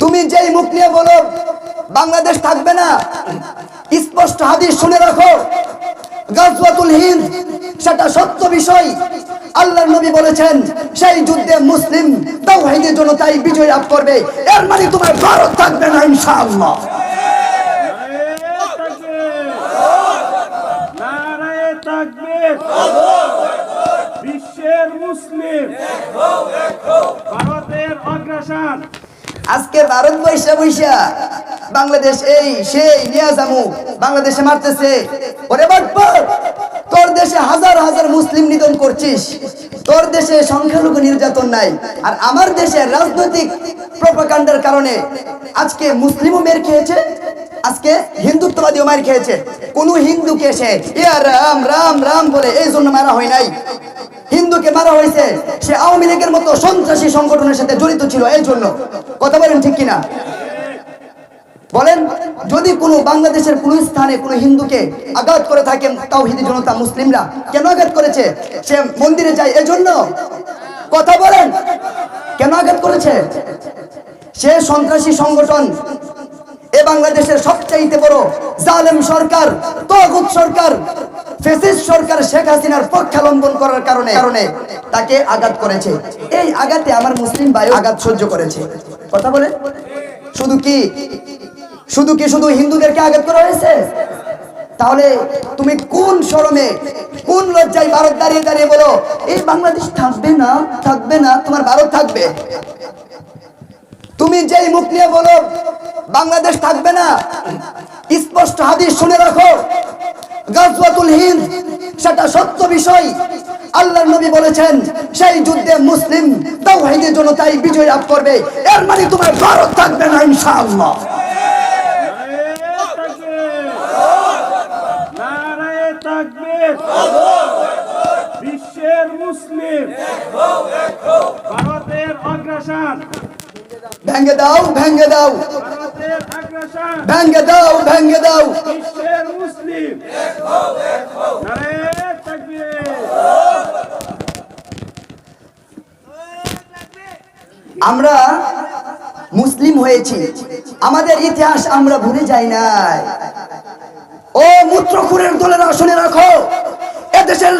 তুমি যেই মুখ নিয়ে বলো বাংলাদেশ থাকবে না, স্পষ্ট হাদিস শুনে রাখো, গাজওয়াতুল হিন্দ সেটা সত্য বিষয়। আল্লাহর নবী বলেছেন সেই যুদ্ধে মুসলিম তাওহীদের জনতাই বিজয় লাভ করবে। এর মানে তোমার ভারত থাকবে না ইনশাআল্লাহ। নারায়ে তাকবীর, বিশ্বের মুসলিম, ভারতের অগ্রাসন। আজকে ভারত বৈশা বৈশা বাংলাদেশ এই সেই নিয়ে যাবো, বাংলাদেশে মারতেছে। ওরে বাটপার, তোর দেশে হাজার হাজার মুসলিম নিধন করছিস, তোর দেশে সংখ্যালঘু নির্যাতন নাই, আর আমার দেশে রাজনৈতিক প্রোপাগান্ডার কারণে আজকে মুসলিমও মের খেয়েছে, আজকে হিন্দুত্ববাদীও মার খেয়েছে। কোন হিন্দুকে সে ইয়া রাম রাম রাম বলে এই জন্য মারা হয় নাই। হিন্দুকে মারা হয়েছে সে আওয়ামী লীগের মতো সন্ত্রাসী সংগঠনের সাথে জড়িত ছিল, এই জন্য। কথা বলেন ঠিক কিনা? বলেন, যদি কোনো বাংলাদেশের কোন স্থানে কোনো হিন্দুকে আঘাত করে থাকেন তাওহীদি জনতা মুসলিমরা, কেন আঘাত করেছে? সে মন্দিরে যায় এজন্য? কথা বলেন, কেন আঘাত করেছে? সে সন্ত্রাসী সংগঠন। এ বাংলাদেশের সবচাইতে বড় জালেম সরকার, তাগুত সরকার, ফ্যাসিস্ট সরকার শেখ হাসিনার পক্ষাবলম্বন করার কারণে তাকে আঘাত করেছে। এই আঘাতে আমার মুসলিম ভাই আঘাত সহ্য করেছে। কথা বলে, শুধু হিন্দুদেরকে আঘাত করা হয়েছে? তাহলে তুমি কোন শরমে, কোন লজ্জায় ভারত দাঁড়িয়ে দাঁড়িয়ে বলো এই বাংলাদেশ থাকবে না, থাকবে না, তোমার ভারত থাকবে? তুমি যেই মুখ নিয়ে বলো বাংলাদেশ থাকবে না, স্পষ্ট হাদিস শুনে রাখো, গাজওয়াতুল হিন্দ সেটা সত্য বিষয়। আল্লাহর নবী বলেছেন সেই যুদ্ধে মুসলিম তাওহীদের জনতাই বিজয় লাভ করবে। এর মানে তোমার ভারত থাকবে না ইনশাআল্লাহ। নারায়ে তাকবীর, বিশ্বের মুসলিম, ভারতের অগ্রাসন। ভেঙে দাও, ভেঙে দাও, ভারতের আগ্রাসন, ভেঙে দাও, ভেঙে দাও। বিশ্বের মুসলিম, নারায়ে তাকবীর। আমরা মুসলিম হয়েছি, আমাদের ইতিহাস আমরা ভুলে যাই নাই। ও মূত্রখুরের দলেরা শুনে রাখো, এদেশের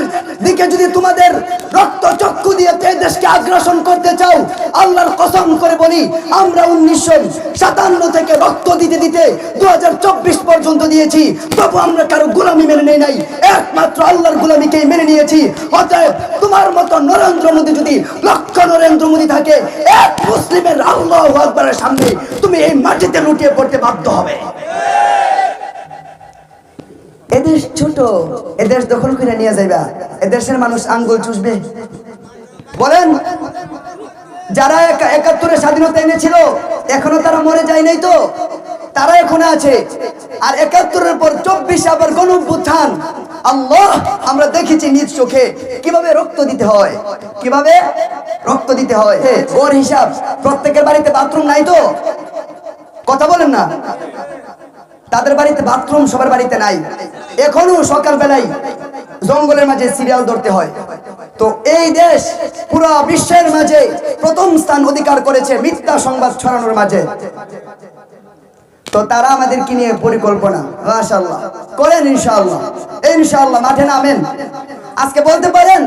দিকে যদি তোমাদের রক্ত চক্ষু দিয়ে দেশকে আগ্রাসন করতে চাও, আল্লাহর কসম করে বলি আমরা 1957 থেকে রক্ত দিতে দিতে 2024 পর্যন্ত দিয়েছি, তবু আমরা কারো গোলামি মেনে নেই নাই, একমাত্র আল্লাহর গোলামিকেই মেনে নিয়েছি। অতএব তোমার মতো নরেন্দ্র মোদী যদি লক্ষ নরেন্দ্র মোদী থাকে, এক মুসলিমের আল্লাহু আকবারের সামনে তুমি এই মাটিতে লুটিয়ে পড়তে বাধ্য হবে। এদেশ ছোট, এদেশ দখল করে নিয়ে যাইবা, এদেশের মানুষ আঙ্গুল চুষবে? বলেন, যারা 71-এ স্বাধীনতা এনেছিল এখনো তারা মরে যায় নাই তো? তারা এখনো আছে। আর 71-এর পর 24 আবার গণঅভ্যুত্থান। আল্লাহ, আমরা দেখেছি নিজ চোখে কিভাবে রক্ত দিতে হয়, কিভাবে রক্ত দিতে হয়। ওর হিসাব, প্রত্যেকের বাড়িতে বাথরুম নাই তো? কথা বলেন না, তাদের বাড়িতে বাথরুম সবার বাড়িতে নাই। এখনো সকালবেলায় জঙ্গলের মাঝে সিরিয়াল ধরতে হয়। তো এই দেশ পুরো বিশ্বের মাঝে প্রথম স্থান অধিকার করেছে মিথ্যা সংবাদ ছড়ানোর মাঝে। তো তারা আমাদেরকে নিয়ে পরিকল্পনা মাশাআল্লাহ করেন, ইনশাআল্লাহ, ইনশাআল্লাহ মাঠে নামেন। আজকে বলতে পারেন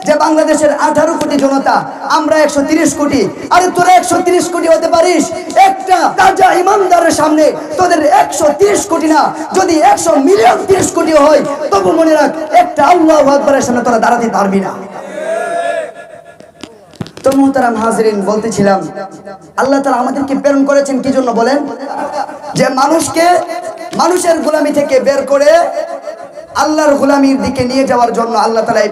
যে বাংলাদেশের 18 কোটি জনতা, আমরা 130 কোটি। আরে তোরা 130 কোটি হতে পারিস, একটা তাজা ইমানদারের সামনে তোদের 130 কোটি না, যদি 100 মিলিয়ন 30 কোটি হয়, তবু মনে রাখ একটা আল্লাহু আকবারের সামনে তোরা দাঁড়াতে পারবি না। তো মুহতারাম হাজরিন, বলতেছিলাম আল্লাহ তাআলা আমাদেরকে প্রেরণ করেছেন কি জন্য বলেন? যে মানুষের গোলামি থেকে বের করে আল্লাহর গোলামির দিকে নিয়ে যাওয়ার জন্য আল্লাহ তাআলা